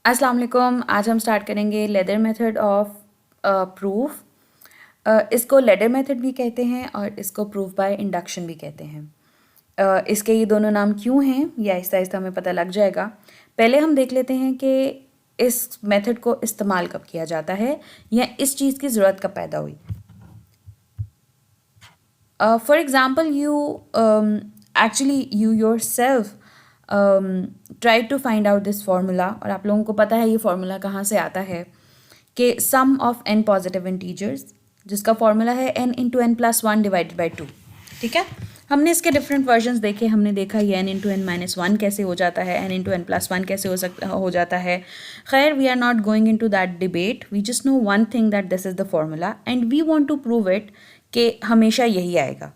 अस्सलाम वालेकुम। आज हम स्टार्ट करेंगे लेदर मेथड ऑफ प्रूफ। इसको लेडर मेथड भी कहते हैं और इसको प्रूफ बाय इंडक्शन भी कहते हैं। इसके ये दोनों नाम क्यों हैं ये आहिस्ता आहिस्ता हमें पता लग जाएगा। पहले हम देख लेते हैं कि इस मेथड को इस्तेमाल कब किया जाता है या इस चीज़ की ज़रूरत कब पैदा हुई। For example you yourself try to find out this formula, और आप लोगों को पता है ये फार्मूला कहाँ से आता है कि sum of n positive integers, जिसका फार्मूला है n into n plus one divided by two. ठीक है, हमने इसके डिफरेंट वर्जन्स देखे। हमने देखा ये n into n minus one कैसे हो जाता है, n into n plus one कैसे हो जाता है। खैर, we are not going into that debate, we just know one thing that this is the formula and we want to prove it कि हमेशा यही आएगा।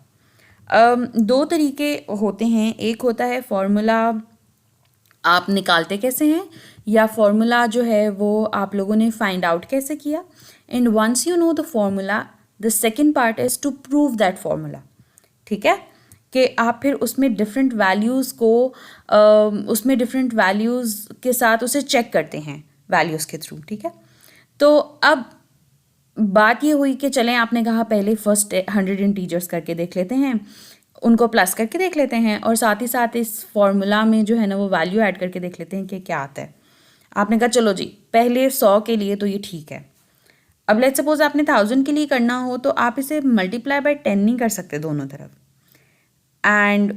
दो तरीके होते हैं, एक होता है फार्मूला आप निकालते कैसे हैं, या फार्मूला जो है वो आप लोगों ने फाइंड आउट कैसे किया। And once you know the formula, the second part is to prove that formula. ठीक है, कि आप फिर उसमें डिफरेंट वैल्यूज़ को उसमें डिफरेंट वैल्यूज़ के साथ उसे चेक करते हैं वैल्यूज़ के थ्रू। ठीक है, तो अब बात ये हुई कि चलें, आपने कहा पहले फर्स्ट 100 इंटीजर्स करके देख लेते हैं, उनको प्लस करके देख लेते हैं, और साथ ही साथ इस फॉर्मूला में जो है ना वो वैल्यू ऐड करके देख लेते हैं कि क्या आता है। आपने कहा चलो जी, पहले 100 के लिए तो ये ठीक है। अब लेट्स सपोज आपने 1000 के लिए करना हो तो आप इसे मल्टीप्लाई बाय 10 नहीं कर सकते दोनों तरफ। एंड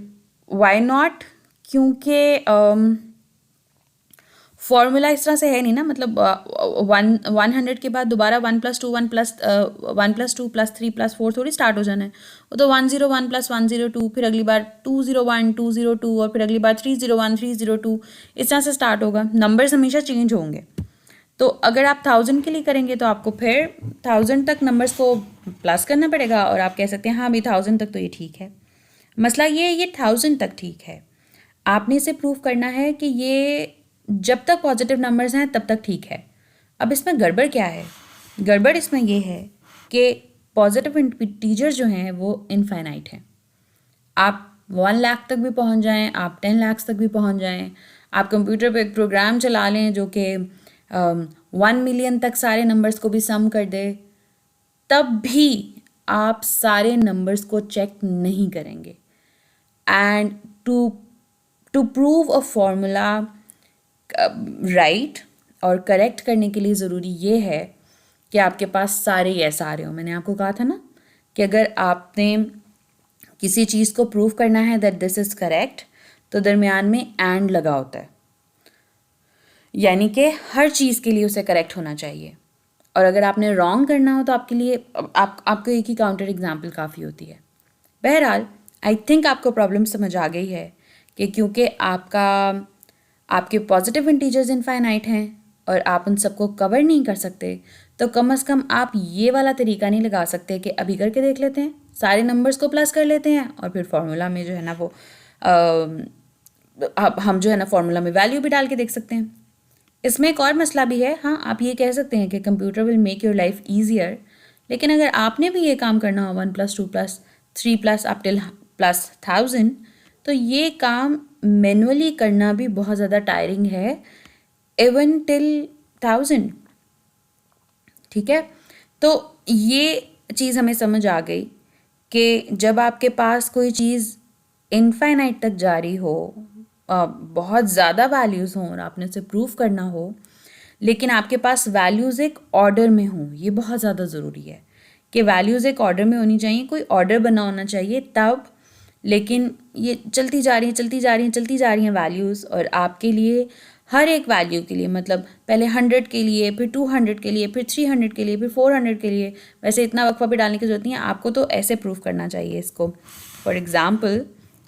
वाई नॉट, क्योंकि फॉर्मूला इस तरह से है नहीं ना, मतलब 100 के बाद दोबारा 1 + 2 1 + 2 + 3 + 4 थोड़ी स्टार्ट हो जाना है। वो तो 101 + 102, फिर अगली बार 201 202, और फिर अगली बार 301 302, इस तरह से स्टार्ट होगा। नंबर्स हमेशा चेंज होंगे। तो अगर आप 1000 के लिए करेंगे तो आपको फिर 1000 तक नंबर्स को प्लस करना पड़ेगा, और आप कह सकते हैं हाँ अभी 1000 तक तो ये ठीक है। मसला ये 1000 तक ठीक है। आपने इसे प्रूव करना है कि ये जब तक पॉजिटिव नंबर्स हैं तब तक ठीक है। अब इसमें गड़बड़ क्या है? गड़बड़ इसमें ये है कि पॉजिटिव इंटीजर्स जो हैं वो इनफाइनाइट हैं। आप 1 लाख तक भी पहुंच जाएं, आप 10 लाख तक भी पहुंच जाएं, आप कंप्यूटर पे एक प्रोग्राम चला लें जो कि 1 मिलियन तक सारे नंबर्स को भी सम कर दे, तब भी आप सारे नंबर्स को चेक नहीं करेंगे। And to prove a formula right और करेक्ट करने के लिए ज़रूरी ये है कि आपके पास सारे यस आ रहे हो। मैंने आपको कहा था ना कि अगर आपने किसी चीज़ को प्रूव करना है दैट दिस इज़ करेक्ट, तो दरमियान में एंड लगा होता है, यानी कि हर चीज़ के लिए उसे करेक्ट होना चाहिए। और अगर आपने रॉन्ग करना हो तो आपके लिए आपको एक ही काउंटर एग्जाम्पल काफ़ी होती है। बहरहाल, आई थिंक आपको प्रॉब्लम समझ आ गई है कि क्योंकि आपके पॉजिटिव इंटीजर्स इनफाइनाइट हैं और आप उन सबको कवर नहीं कर सकते, तो कम से कम आप ये वाला तरीका नहीं लगा सकते कि अभी करके देख लेते हैं, सारे नंबर्स को प्लस कर लेते हैं, और फिर फार्मूला में जो है ना वो हम जो है ना फार्मूला में वैल्यू भी डाल के देख सकते हैं। इसमें एक और मसला भी है। हाँ, आप ये कह सकते हैं कि computer will make your life easier, लेकिन अगर आपने भी ये काम करना हो 1 + 2 + 3 + अप टिल +1000, तो ये काम मैनुअली करना भी बहुत ज़्यादा टायरिंग है, इवन टिल 1000। ठीक है, तो ये चीज़ हमें समझ आ गई कि जब आपके पास कोई चीज़ इनफाइनाइट तक जारी हो, बहुत ज़्यादा वैल्यूज़ हों और आपने उसे प्रूव करना हो, लेकिन आपके पास वैल्यूज़ एक ऑर्डर में हों, ये बहुत ज़्यादा ज़रूरी है कि वैल्यूज़ एक ऑर्डर में होनी चाहिए, कोई ऑर्डर बना होना चाहिए तब। लेकिन ये चलती जा रही हैं वैल्यूज़, और आपके लिए हर एक वैल्यू के लिए, मतलब पहले 100 के लिए, फिर 200 के लिए, फिर 300 के लिए, फिर 400 के लिए, वैसे इतना वक्फा भी डालने की ज़रूरत नहीं है आपको, तो ऐसे प्रूव करना चाहिए इसको। फॉर एग्ज़ाम्पल,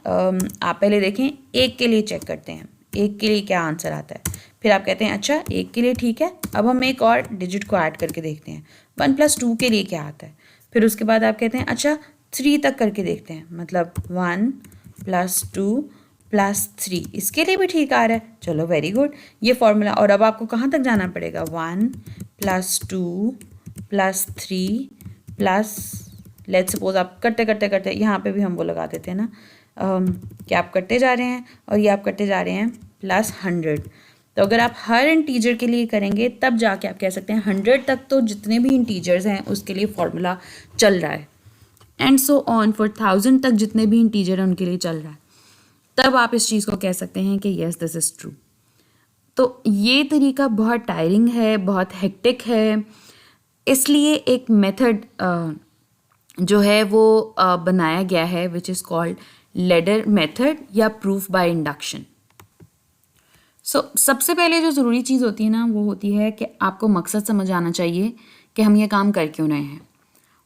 आप पहले देखें, 1 के लिए चेक करते हैं 1 के लिए क्या आंसर आता है, फिर आप कहते हैं अच्छा 1 के लिए ठीक है, अब हम एक और डिजिट को ऐड करके देखते हैं 1 + 2 के लिए क्या आता है, फिर उसके बाद आप कहते हैं अच्छा 3 तक करके देखते हैं, मतलब 1 + 2 + 3, इसके लिए भी ठीक आ रहा है, चलो वेरी गुड, ये फॉर्मूला। और अब आपको कहाँ तक जाना पड़ेगा, 1 + 2 + 3 प्लस, लेट्स सपोज आप करते यहाँ पे भी हम वो लगा देते हैं ना कि आप करते जा रहे हैं और ये आप करते जा रहे हैं +100, तो अगर आप हर इंटीजर के लिए करेंगे तब जाके आप कह सकते हैं 100 तक तो जितने भी इंटीजर्स हैं उसके लिए फॉर्मूला चल रहा है, एंड सो ऑन फॉर 1000 तक जितने भी इंटीजर हैं उनके लिए चल रहा है, तब आप इस चीज़ को कह सकते हैं कि येस दिस इज़ ट्रू। तो ये तरीका बहुत टायरिंग है, बहुत हेक्टिक है, इसलिए एक मेथड जो है वो बनाया गया है which is called ladder method या प्रूफ बाय इंडक्शन। सो सबसे पहले जो ज़रूरी चीज़ होती है ना वो होती है कि आपको मकसद समझ आना चाहिए कि हम ये काम कर क्यों रहे हैं।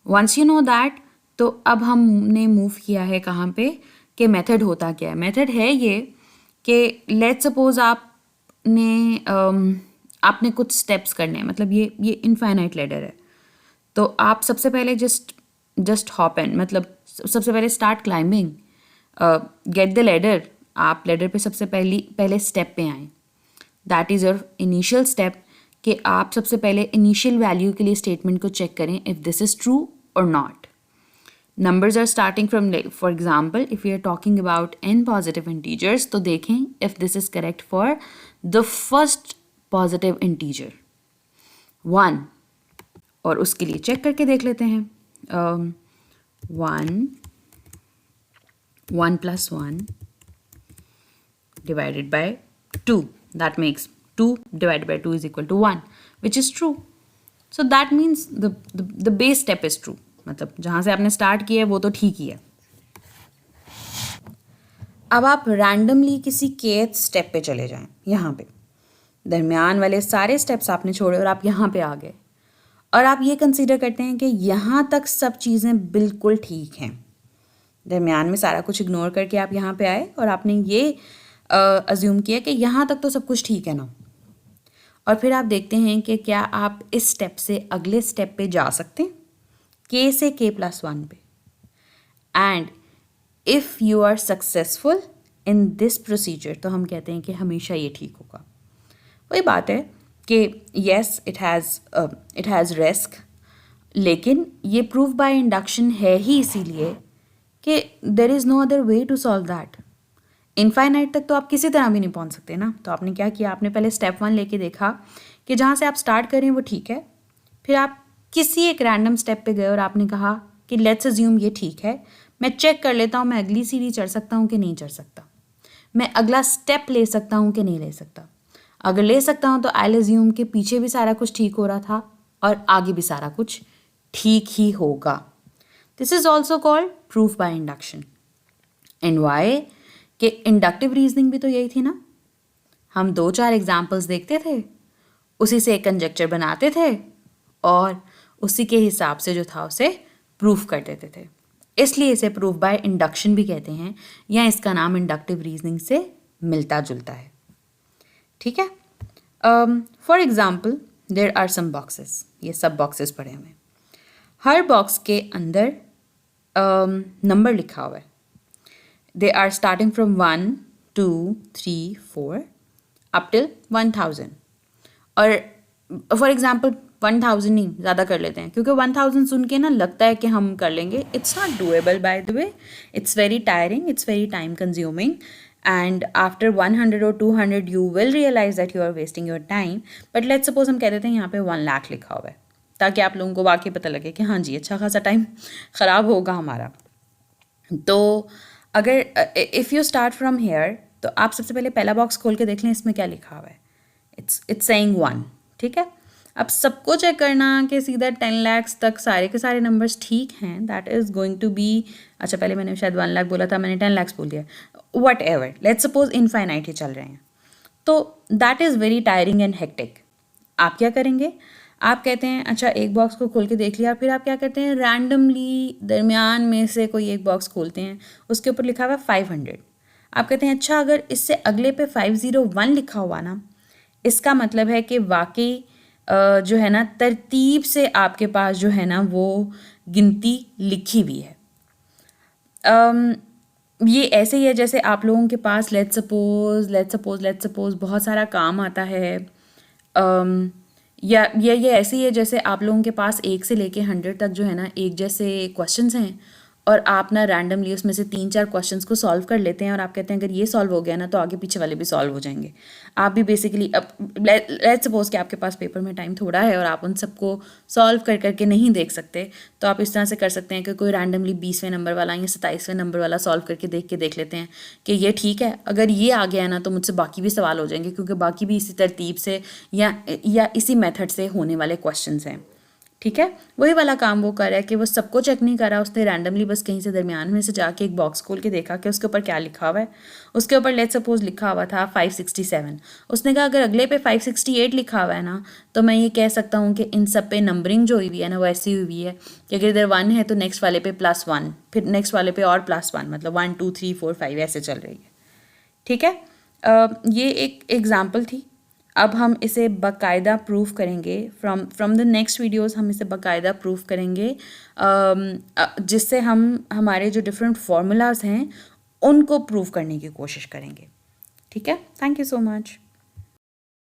वंस यू नो दैट, तो अब हमने मूव किया है कहाँ पे कि मेथड होता क्या है। मेथड है ये कि लेट्स सपोज आपने कुछ स्टेप्स करने हैं, मतलब ये इनफाइनाइट लैडर है, तो आप सबसे पहले जस्ट हॉप इन, मतलब सबसे पहले start climbing, get the ladder. आप लैडर पे सबसे पहले स्टेप पे आएँ, that is your initial step, कि आप सबसे पहले इनिशियल वैल्यू के लिए स्टेटमेंट को चेक करें इफ़ दिस इज़ ट्रू और not. Numbers are starting from, for example, if we are talking about n positive integers, तो देखें if this is correct for the first positive integer 1, और उसके लिए चेक करके देख लेते हैं 1 plus 1 divided by 2, that makes 2 divided by 2 is equal to 1, which is true. So that means the base step is true, मतलब जहाँ से आपने स्टार्ट किया है वो तो ठीक ही है। अब आप रैंडमली किसी केथ स्टेप पे चले जाएं, यहाँ पे दरमियान वाले सारे स्टेप्स आपने छोड़े और आप यहाँ पे आ गए, और आप ये कंसीडर करते हैं कि यहाँ तक सब चीज़ें बिल्कुल ठीक हैं। दरमियान में सारा कुछ इग्नोर करके आप यहाँ पे आए और आपने ये अज्यूम किया कि यहाँ तक तो सब कुछ ठीक है ना, और फिर आप देखते हैं कि क्या आप इस स्टेप से अगले स्टेप पे जा सकते हैं, k से k+1 पे, and if you are successful in this procedure, तो हम कहते हैं कि हमेशा ये ठीक होगा। वही बात है कि येस इट हैज़ रिस्क, लेकिन ये प्रूफ बाय इंडक्शन है ही इसीलिए कि there is no other way to solve that. Infinite तक तो आप किसी तरह भी नहीं पहुंच सकते ना। तो आपने क्या किया, आपने पहले स्टेप 1 लेके देखा कि जहाँ से आप स्टार्ट करें वो ठीक है, फिर आप किसी एक रैंडम स्टेप पे गए और आपने कहा कि लेट्स अज्यूम ये ठीक है, मैं चेक कर लेता हूँ मैं अगली सीढ़ी चढ़ सकता हूँ कि नहीं चढ़ सकता, मैं अगला स्टेप ले सकता हूँ कि नहीं ले सकता। अगर ले सकता हूँ तो आई अज्यूम कि पीछे भी सारा कुछ ठीक हो रहा था और आगे भी सारा कुछ ठीक ही होगा। This is also called proof by induction. And why, कि इंडक्टिव रीजनिंग भी तो यही थी ना, हम 2-4 एग्जाम्पल्स देखते थे, उसी से एक कंजेक्चर बनाते थे और उसी के हिसाब से जो था उसे प्रूफ कर देते थे। इसलिए इसे प्रूफ बाय इंडक्शन भी कहते हैं, या इसका नाम इंडक्टिव रीजनिंग से मिलता जुलता है। ठीक है। For example there are some boxes, ये सब बॉक्सेस पड़े हुए हैं, हर बॉक्स के अंदर नंबर लिखा हुआ है। They are starting from 1, 2, 3, 4 up till 1000, और फॉर एग्जाम्पल 1000 नहीं, ज़्यादा कर लेते हैं, क्योंकि 1000 सुन के ना लगता है कि हम कर लेंगे। It's not doable by the way, it's very tiring, it's very time consuming, and after 100 और 200 you will realize that you are wasting your time. But let's suppose हम कह देते हैं यहाँ पे 1 लाख लिखा हुआ है, ताकि आप लोगों को वाकई पता लगे कि हाँ जी अच्छा खासा टाइम ख़राब होगा हमारा। तो अगर if you start from here, तो आप सबसे पहले पहला बॉक्स खोल के देख लें इसमें क्या लिखा हुआ है। इट्स सेइंग 1, ठीक है। अब सबको चेक करना कि सीधा 10 लाख तक सारे के सारे नंबर्स ठीक हैं, that is going to be, अच्छा पहले मैंने शायद 1 लाख बोला था, मैंने 10 लाख बोल दिया, whatever, let's suppose infinite ही चल रहे हैं, तो that is very tiring and hectic. आप क्या करेंगे, आप कहते हैं अच्छा एक बॉक्स को खोल के देख लिया, फिर आप क्या करते हैं रैंडमली दरमियान में से कोई एक बॉक्स खोलते हैं, उसके ऊपर लिखा हुआ है 500। आप कहते हैं अच्छा अगर इससे अगले पे 501 लिखा हुआ ना, इसका मतलब है कि वाकई जो है ना तरतीब से आपके पास जो है ना वो गिनती लिखी हुई है। ये ऐसे ही है जैसे आप लोगों के पास लेट्स सपोज बहुत सारा काम आता है, या ये ऐसे ही है जैसे आप लोगों के पास 1 से लेके 100 तक जो है ना एक जैसे क्वेश्चंस हैं, और आप ना रैंडमली उसमें से 3-4 क्वेश्चंस को सॉल्व कर लेते हैं और आप कहते हैं अगर ये सॉल्व हो गया ना तो आगे पीछे वाले भी सॉल्व हो जाएंगे। आप भी बेसिकली, अब लेट्स सपोज कि आपके पास पेपर में टाइम थोड़ा है और आप उन सबको सॉल्व कर करके नहीं देख सकते, तो आप इस तरह से कर सकते हैं कि कोई रैंडमली 20वें नंबर वाला या 27वें नंबर वाला सॉल्व करके देख लेते हैं कि ये ठीक है, अगर ये आ गया ना तो मुझसे बाकी भी सवाल हो जाएंगे, क्योंकि बाकी भी इसी तरतीब से या इसी मेथड से होने वाले क्वेश्चंस हैं। ठीक है, वही वाला काम वो कर रहा है कि वो सबको चेक नहीं कर रहा, उसने रैंडमली बस कहीं से दरमियान में से जाके एक बॉक्स खोल के देखा कि उसके ऊपर क्या लिखा हुआ है। उसके ऊपर लेट्स सपोज लिखा हुआ था 567। उसने कहा अगर अगले पे 568 लिखा हुआ है ना तो मैं ये कह सकता हूँ कि इन सब पे नंबरिंग जो हुई हुई है ना वो ऐसी हुई हुई है कि अगर इधर 1 है तो नेक्स्ट वाले पे +1, फिर नेक्स्ट वाले पे और +1, मतलब 1 2 3 4 5 ऐसे चल रही है। ठीक है, ये एक एग्जाम्पल थी। अब हम इसे बाकायदा प्रूफ करेंगे फ्रॉम द नेक्स्ट वीडियोस, हम इसे बाकायदा प्रूफ करेंगे जिससे हम हमारे जो डिफरेंट फार्मूलाज हैं उनको प्रूफ करने की कोशिश करेंगे। ठीक है, थैंक यू सो मच।